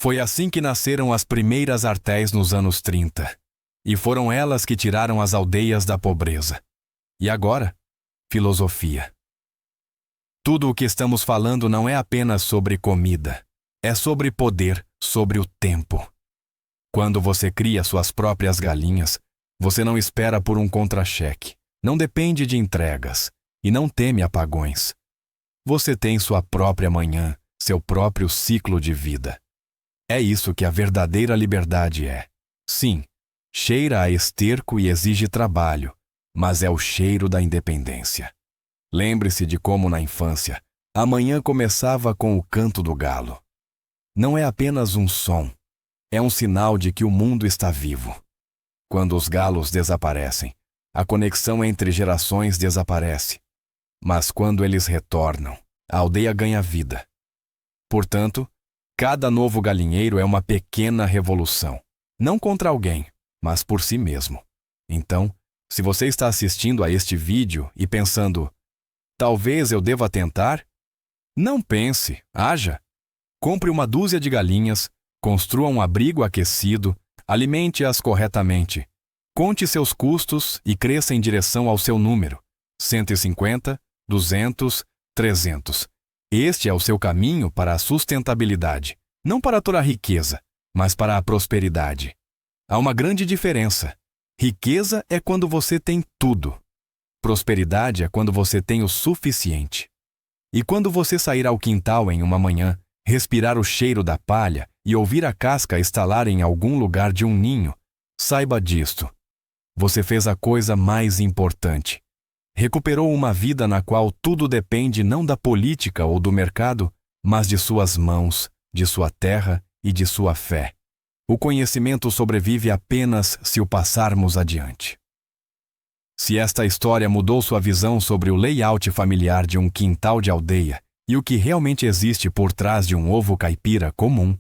Foi assim que nasceram as primeiras artéis nos anos 30. E foram elas que tiraram as aldeias da pobreza. E agora, filosofia. Tudo o que estamos falando não é apenas sobre comida. É sobre poder, sobre o tempo. Quando você cria suas próprias galinhas, você não espera por um contra-cheque, não depende de entregas e não teme apagões. Você tem sua própria manhã, seu próprio ciclo de vida. É isso que a verdadeira liberdade é. Sim, cheira a esterco e exige trabalho, mas é o cheiro da independência. Lembre-se de como na infância, a manhã começava com o canto do galo. Não é apenas um som, é um sinal de que o mundo está vivo. Quando os galos desaparecem, a conexão entre gerações desaparece. Mas quando eles retornam, a aldeia ganha vida. Portanto, cada novo galinheiro é uma pequena revolução. Não contra alguém, mas por si mesmo. Então, se você está assistindo a este vídeo e pensando, talvez eu deva tentar? Não pense, haja. Compre uma dúzia de galinhas, construa um abrigo aquecido, alimente-as corretamente. Conte seus custos e cresça em direção ao seu número. 150, 200, 300. Este é o seu caminho para a sustentabilidade. Não para toda a riqueza, mas para a prosperidade. Há uma grande diferença. Riqueza é quando você tem tudo. Prosperidade é quando você tem o suficiente. E quando você sair ao quintal em uma manhã, respirar o cheiro da palha e ouvir a casca estalar em algum lugar de um ninho, saiba disto. Você fez a coisa mais importante. Recuperou uma vida na qual tudo depende não da política ou do mercado, mas de suas mãos, de sua terra e de sua fé. O conhecimento sobrevive apenas se o passarmos adiante. Se esta história mudou sua visão sobre o layout familiar de um quintal de aldeia e o que realmente existe por trás de um ovo caipira comum,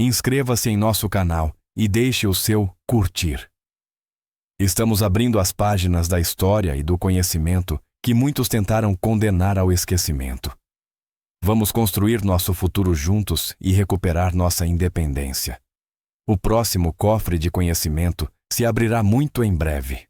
inscreva-se em nosso canal e deixe o seu curtir. Estamos abrindo as páginas da história e do conhecimento que muitos tentaram condenar ao esquecimento. Vamos construir nosso futuro juntos e recuperar nossa independência. O próximo cofre de conhecimento se abrirá muito em breve.